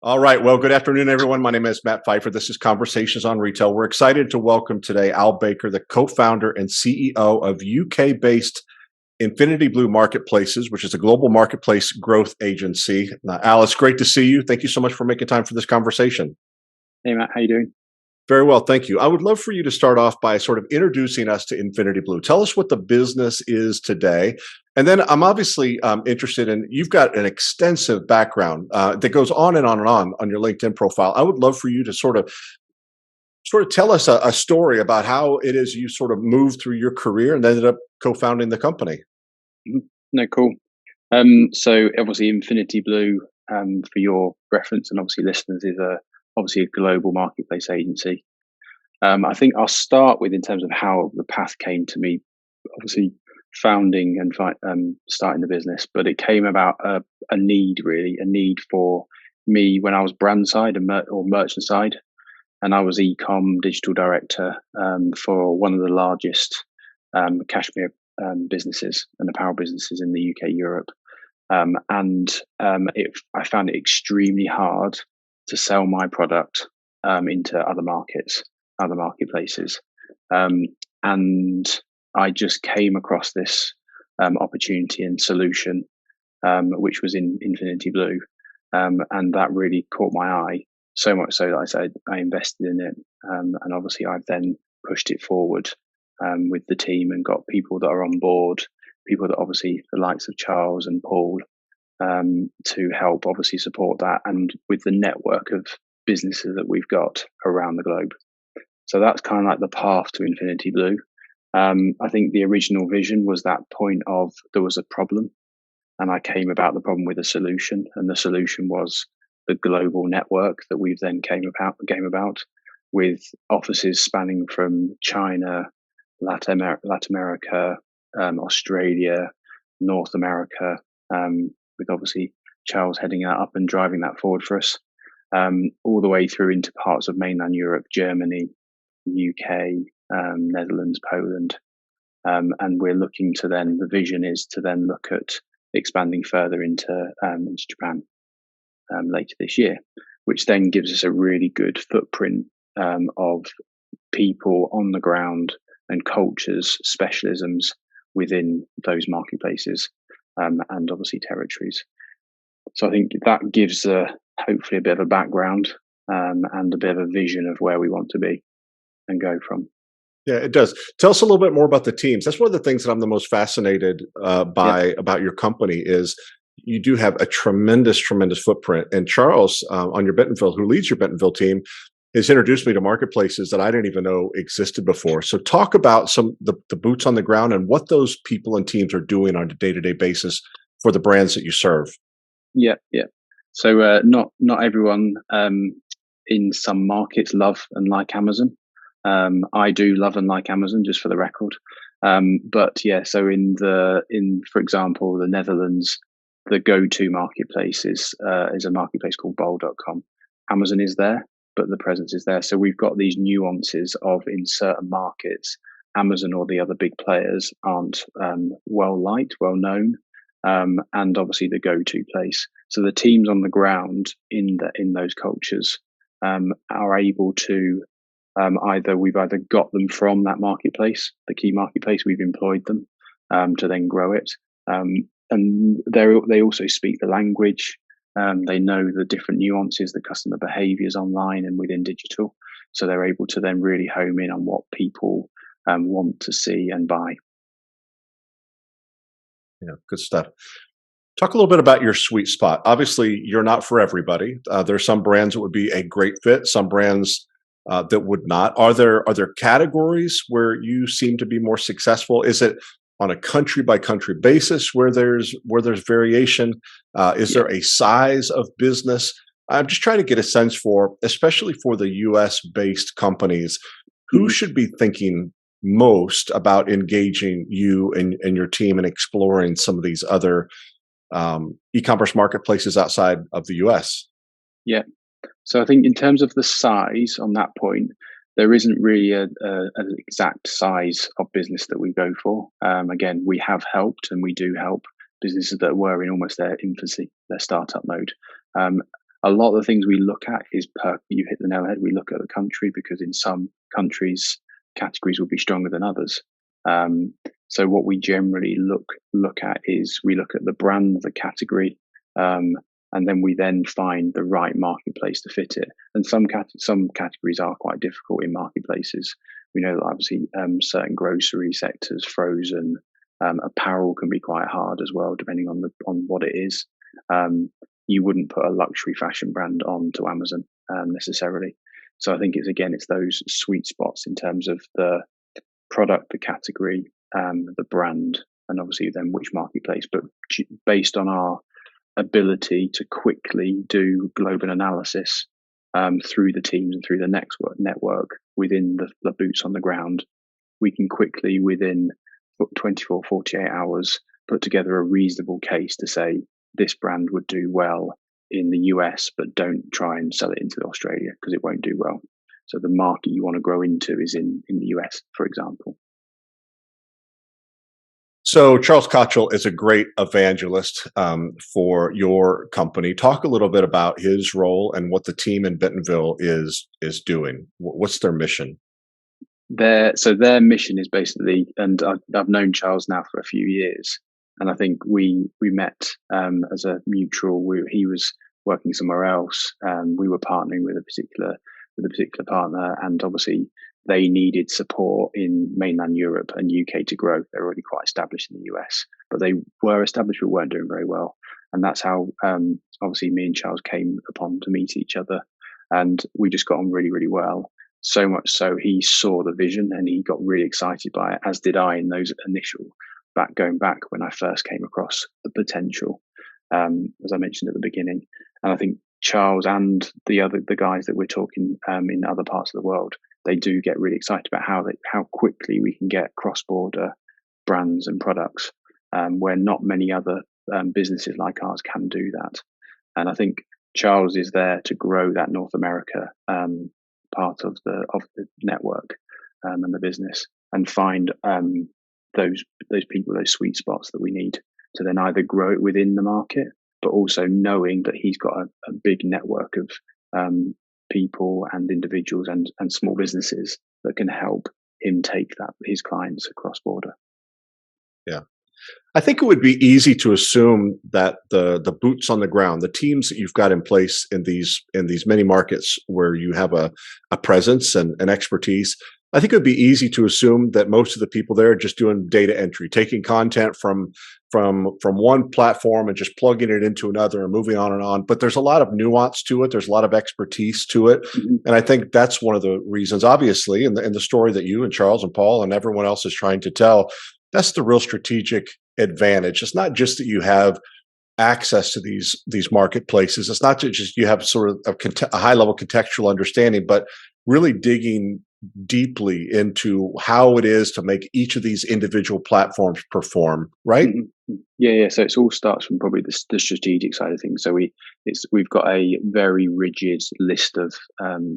All right. Well, good afternoon, everyone. My name is Matt Fifer. This is Conversations on Retail. We're excited to welcome today Al Baker, the co-founder and CEO of UK-based Infinity Blue Marketplaces, which is a global marketplace growth agency. Al, it's great to see you. Thank you so much for making time for this conversation. Hey, Matt. How you doing? Very well, thank you. I would love for you to start off by sort of introducing us to Infinity Blue. Tell us what the business is today. And then I'm obviously interested in, you've got an extensive background that goes on and on and on your LinkedIn profile. I would love for you to sort of tell us a story about how it is you sort of moved through your career and ended up co-founding the company. No, cool. So obviously Infinity Blue, for your reference and obviously listeners, is obviously a global marketplace agency. I think I'll start with in terms of how the path came to me, obviously founding and starting the business, but it came about a need for me when I was brand side or merchant side, and I was e-com digital director for one of the largest cashmere businesses and apparel businesses in the UK, Europe, and I found it extremely hard to sell my product into other marketplaces, and I just came across this opportunity and solution, which was in Infinity Blue, and that really caught my eye, so much so that I said I invested in it, and obviously I've then pushed it forward with the team and got people that are on board, people that obviously the likes of Charles and Paul, to help obviously support that, and with the network of businesses that we've got around the globe. So that's kind of like the path to Infinity Blue. I think the original vision was that point of there was a problem, and I came about the problem with a solution, and the solution was the global network that we've then came about with offices spanning from China, Latin America, Australia, North America, with obviously Charles heading that up and driving that forward for us, all the way through into parts of mainland Europe, Germany, UK, Netherlands, Poland, and we're looking to then, the vision is to then look at expanding further into Japan later this year, which then gives us a really good footprint of people on the ground and cultures, specialisms within those marketplaces, and obviously territories. So I think that gives hopefully a bit of a background and a bit of a vision of where we want to be and go from. Yeah, it does. Tell us a little bit more about the teams. That's one of the things that I'm the most fascinated by about your company is you do have a tremendous footprint. And Charles on your Bentonville, who leads your Bentonville team, has introduced me to marketplaces that I didn't even know existed before. So talk about the boots on the ground and what those people and teams are doing on a day-to-day basis for the brands that you serve. Yeah. So not everyone in some markets love and like Amazon. I do love and like Amazon, just for the record. But yeah, so for example, the Netherlands, the go-to marketplace is a marketplace called bol.com. Amazon is there, but the presence is there. So we've got these nuances of, in certain markets, Amazon or the other big players aren't well liked, well known, and obviously the go-to place. So the teams on the ground in those cultures are able to we've either got them from that marketplace, the key marketplace, we've employed them to then grow it, and they also speak the language. They know the different nuances, the customer behaviors online and within digital, so they're able to then really home in on what people want to see and buy. Yeah, good stuff. Talk a little bit about your sweet spot. Obviously, you're not for everybody. There's some brands that would be a great fit, some brands that would not. Are there categories where you seem to be more successful? Is it on a country by country basis where there's variation? Is there a size of business? I'm just trying to get a sense for, especially for the US based companies, who should be thinking most about engaging you and your team and exploring some of these other e-commerce marketplaces outside of the US? Yeah. So I think in terms of the size on that point, there isn't really an exact size of business that we go for. Again, we have helped and we do help businesses that were in almost their infancy, their startup mode. Um, a lot of the things we look at is you hit the nail on the head. We look at the country because in some countries, categories will be stronger than others. Um, so what we generally look at is we look at the brand, the category, um, and then we then find the right marketplace to fit it. And some categories are quite difficult in marketplaces. We know that obviously certain grocery sectors, frozen, apparel can be quite hard as well, depending on what it is. You wouldn't put a luxury fashion brand onto Amazon necessarily. So I think it's those sweet spots in terms of the product, the category, the brand, and obviously then which marketplace. But based on our ability to quickly do global analysis through the teams and through the network within the boots on the ground, we can quickly, within 24, 48 hours, put together a reasonable case to say this brand would do well in the US, but don't try and sell it into Australia because it won't do well. So the market you want to grow into is in the US, for example. So Charles Cottrell is a great evangelist for your company. Talk a little bit about his role and what the team in Bentonville is doing. What's their mission? Their mission is basically, and I've known Charles now for a few years, and I think we met as a mutual. He was working somewhere else. We were partnering with a particular partner, and obviously they needed support in mainland Europe and UK to grow. They're already quite established in the US, but they were established but weren't doing very well. And that's how obviously me and Charles came upon to meet each other, and we just got on really, really well. So much so he saw the vision and he got really excited by it, as did I in those initial going back when I first came across the potential, as I mentioned at the beginning. And I think Charles and the guys that we're talking in other parts of the world, they do get really excited about how quickly we can get cross-border brands and products where not many other businesses like ours can do that. And I think Charles is there to grow that North America part of the network and the business, and find those people, those sweet spots that we need to then either grow it within the market, but also knowing that he's got a big network of people and individuals and small businesses that can help him take his clients across border. Yeah. I think it would be easy to assume that the boots on the ground, the teams that you've got in place in these many markets where you have a presence and an expertise, I think it would be easy to assume that most of the people there are just doing data entry, taking content from one platform and just plugging it into another and moving on and on. But there's a lot of nuance to it. There's a lot of expertise to it. Mm-hmm. And I think that's one of the reasons, obviously, in the story that you and Charles and Paul and everyone else is trying to tell, that's the real strategic advantage. It's not just that you have access to these marketplaces. It's not just you have sort of a high level contextual understanding, but really digging deeply into how it is to make each of these individual platforms perform, right? Mm-hmm. Yeah. So it all starts from probably the strategic side of things. So we've got a very rigid list of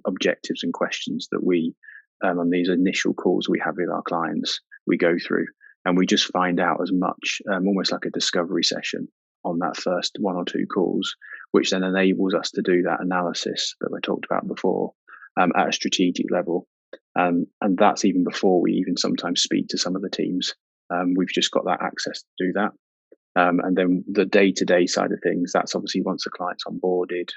objectives and questions that we on these initial calls we have with our clients, we go through. And we just find out as much, almost like a discovery session on that first one or two calls, which then enables us to do that analysis that we talked about before at a strategic level. And that's even before we even sometimes speak to some of the teams. We've just got that access to do that. And then the day-to-day side of things, that's obviously once the client's onboarded,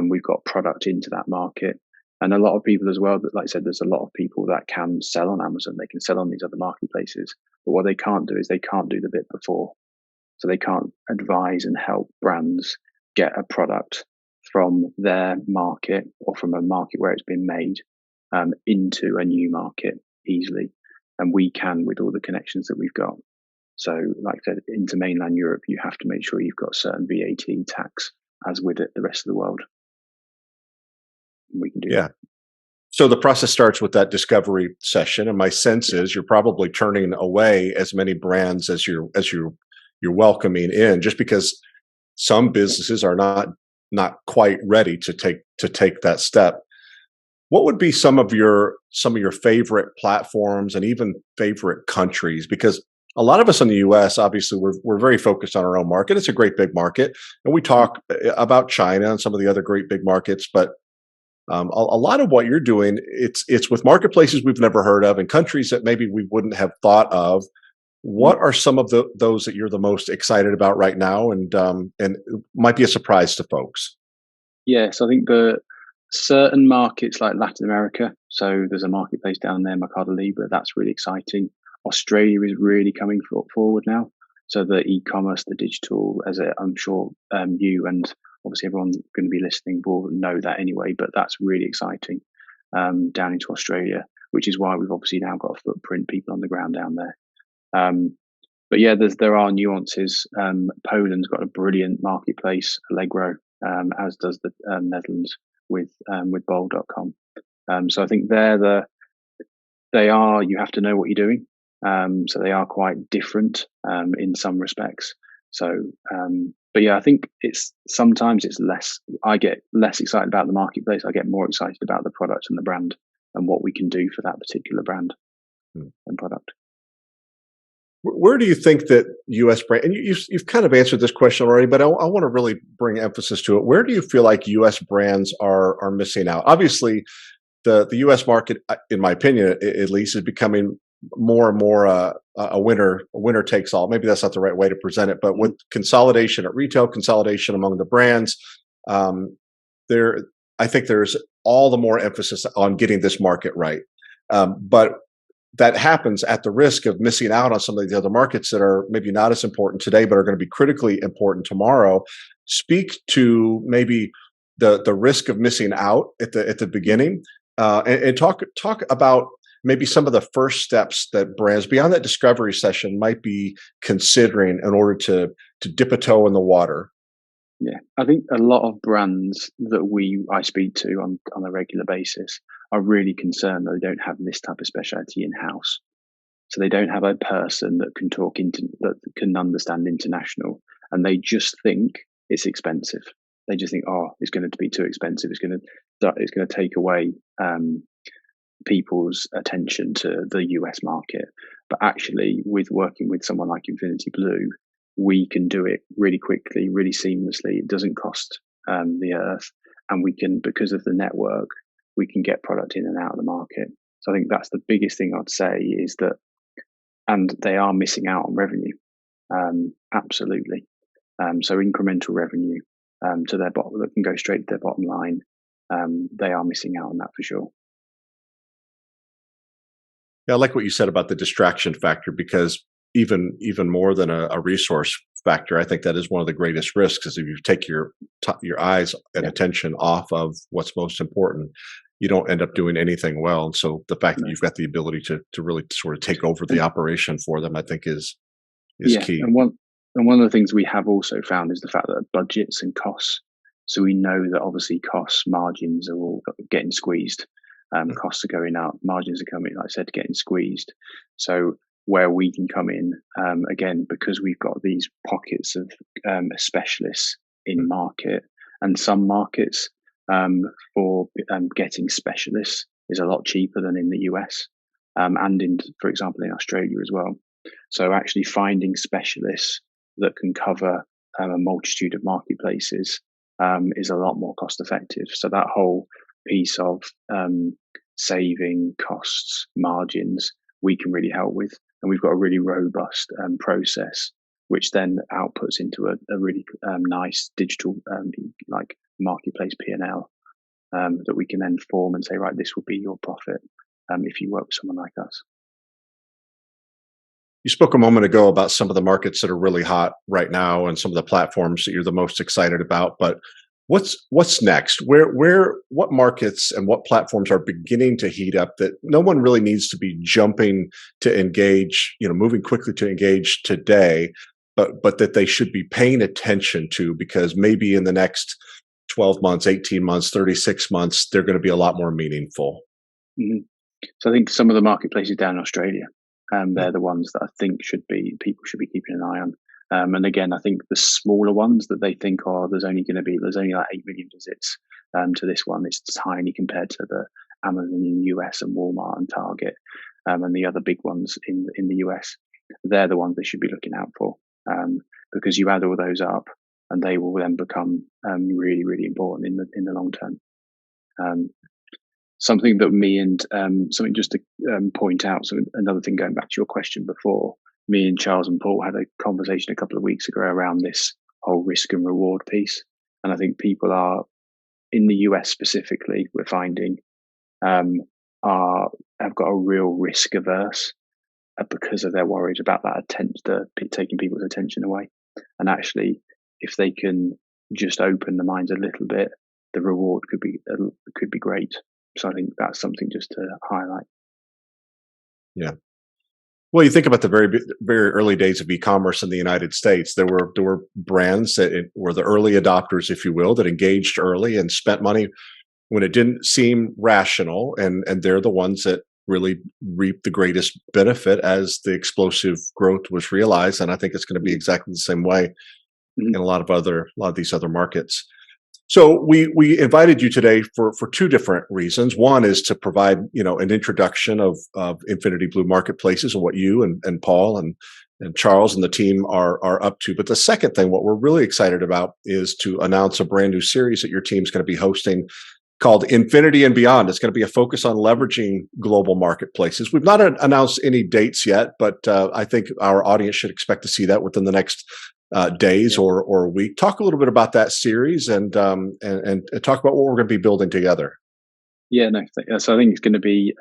we've got product into that market. And a lot of people as well, that, like I said, there's a lot of people that can sell on Amazon. They can sell on these other marketplaces. But what they can't do is they can't do the bit before. So they can't advise and help brands get a product from their market or from a market where it's been made into a new market easily. And we can with all the connections that we've got. So like I said, into mainland Europe, you have to make sure you've got certain VAT tax as with it, the rest of the world. We can do that. So the process starts with that discovery session, and my sense is you're probably turning away as many brands as you're welcoming in, just because some businesses are not quite ready to take that step. What would be some of your favorite platforms and even favorite countries? Because a lot of us in the U.S. obviously we're very focused on our own market. It's a great big market, and we talk about China and some of the other great big markets. But a lot of what you're doing, it's with marketplaces we've never heard of and countries that maybe we wouldn't have thought of. Mm. What are some of those that you're the most excited about right now, and might be a surprise to folks? Yes, I think the certain markets like Latin America. So there's a marketplace down there, Mercado Libre. That's really exciting. Australia is really coming forward now. So the e-commerce, the digital, I'm sure you and obviously everyone going to be listening will know that anyway. But that's really exciting down into Australia, which is why we've obviously now got a footprint, people on the ground down there. Um, but yeah, there are nuances. Poland's got a brilliant marketplace, Allegro, as does the Netherlands with Bowl.com. So I think they are, you have to know what you're doing. So they are quite different in some respects. So, but yeah, I think sometimes it's less. I get less excited about the marketplace. I get more excited about the product and the brand and what we can do for that particular brand Hmm. and product. Where do you think that U.S. brand, and you've kind of answered this question already, but I want to really bring emphasis to it. Where do you feel like U.S. brands are missing out? Obviously, the U.S. market, in my opinion, at least, is becoming more and more a winner takes all. Maybe that's not the right way to present it, but with consolidation at retail, consolidation among the brands, um, there, I think there's all the more emphasis on getting this market right. But that happens at the risk of missing out on some of the other markets that are maybe not as important today, but are going to be critically important tomorrow. Speak to maybe the risk of missing out at the beginning, and talk about maybe some of the first steps that brands beyond that discovery session might be considering in order to dip a toe in the water. Yeah, I think a lot of brands that I speak to on a regular basis are really concerned that they don't have this type of specialty in house. So they don't have a person that can that can understand international, and they just think it's expensive. They just think, oh, it's going to be too expensive. It's going to take away people's attention to the US market. But actually, with working with someone like Infinity Blue, we can do it really quickly, really seamlessly. It doesn't cost the earth, and we can, because of the network, we can get product in and out of the market. So I think that's the biggest thing I'd say is that, and they are missing out on revenue, absolutely. So incremental revenue to their bottom that can go straight to their bottom line. They are missing out on that for sure. Yeah, I like what you said about the distraction factor because even more than a resource factor, I think that is one of the greatest risks. Is if you take your eyes and Yeah, attention off of what's most important, you don't end up doing anything well. And so the fact that no. you've got the ability to really sort of take over the And operation for them, I think is yeah, key. and one of the things we have also found is the fact that budgets and costs. So we know that obviously costs, margins are all getting squeezed. Costs are going up, margins are coming, like I said, getting squeezed. So where we can come in again because we've got these pockets of specialists in market, and some markets for getting specialists is a lot cheaper than in the US, and for example, in Australia as well. So actually finding specialists that can cover a multitude of marketplaces is a lot more cost effective. So that whole piece of saving costs, margins, we can really help with. And we've got a really robust process, which then outputs into a really nice digital like marketplace P&L that we can then form and say, right, this will be your profit if you work with someone like us. You spoke a moment ago about some of the markets that are really hot right now and some of the platforms that you're the most excited about. But what's next? What markets and what platforms are beginning to heat up that no one really needs to be jumping to engage, moving quickly to engage today, but that they should be paying attention to because maybe in the next 12 months, 18 months, 36 months, they're going to be a lot more meaningful. Mhm. So I think some of the marketplaces down in Australia, they're the ones that I think people should be keeping an eye on. And again, I think the smaller ones that they think, oh, there's only like 8 million visits to this one. It's tiny compared to the Amazon in the US and Walmart and Target, and the other big ones in the US. They're the ones they should be looking out for, because you add all those up, and they will then become really, really important in the long term. Um, Something that me and something just to point out. So another thing, going back to your question before, me and Charles and Paul had a conversation a couple of weeks ago around this whole risk and reward piece, and I think people are in the US specifically, we're finding, um, are have got a real risk averse because of their worries about that taking people's attention away. And actually, if they can just open the minds a little bit, the reward could be great. So I think that's something just to highlight. Yeah. Well, you think about the very early days of e-commerce in the United States. There were brands that were the early adopters, if you will, that engaged early and spent money when it didn't seem rational, and they're the ones that really reap the greatest benefit as the explosive growth was realized. And I think it's going to be exactly the same way Mhm. in a lot of these other markets. So we invited you today for two different reasons. One is to provide an introduction of Infinity Blue Marketplaces and what you and Paul and Charles and the team are up to. But the second thing, what we're really excited about, is to announce a brand new series that your team's going to be hosting called Infinity and Beyond. It's going to be a focus on leveraging global marketplaces. We've not announced any dates yet, but I think our audience should expect to see that within the next days Yeah. or week. Talk a little bit about that series and talk about what we're going to be building together. Yeah, no. So I think it's going to be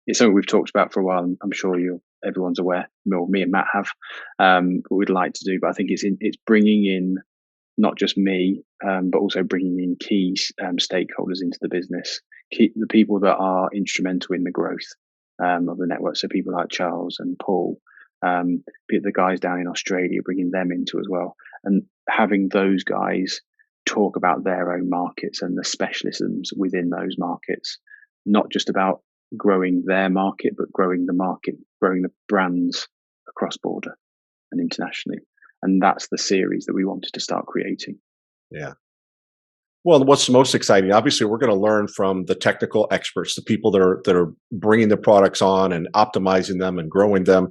it's something we've talked about for a while. And I'm sure everyone's aware. Well, me and Matt have what we'd like to do, but I think it's bringing in not just me, but also bringing in key stakeholders into the business, the people that are instrumental in the growth of the network. So people like Charles and Paul, the guys down in Australia, bringing them into as well, and having those guys talk about their own markets and the specialisms within those markets, not just about growing their market, but growing the brands across border and internationally. And that's the series that we wanted to start creating. Yeah. Well, what's most exciting? Obviously, we're going to learn from the technical experts, the people that are bringing the products on and optimizing them and growing them.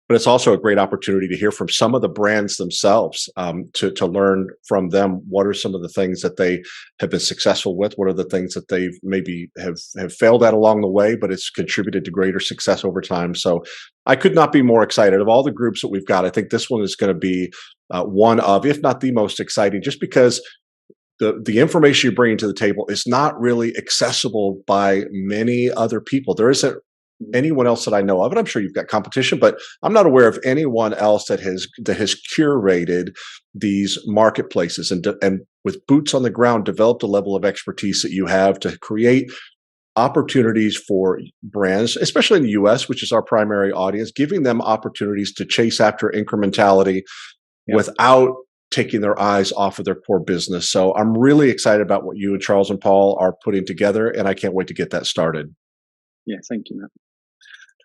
But it's also a great opportunity to hear from some of the brands themselves, to learn from them what are some of the things that they have been successful with, what are the things that they've maybe have failed at along the way, but it's contributed to greater success over time. So I could not be more excited. Of all the groups that we've got, I think this one is going to be one of, if not the most exciting, just because the information you're bringing to the table is not really accessible by many other people. There isn't anyone else that I know of, and I'm sure you've got competition, but I'm not aware of anyone else that has curated these marketplaces and with boots on the ground developed a level of expertise that you have to create opportunities for brands, especially in the US, which is our primary audience, giving them opportunities to chase after incrementality Yeah. without taking their eyes off of their core business. So I'm really excited about what you and Charles and Paul are putting together, and I can't wait to get that started. Yeah. Thank you, Matt.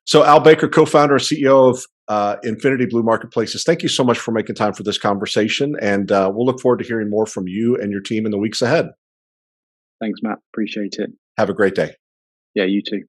So Al Baker, co-founder and CEO of Infinity Blue Marketplaces, thank you so much for making time for this conversation, and we'll look forward to hearing more from you and your team in the weeks ahead. Thanks, Matt. Appreciate it. Have a great day. Yeah, you too.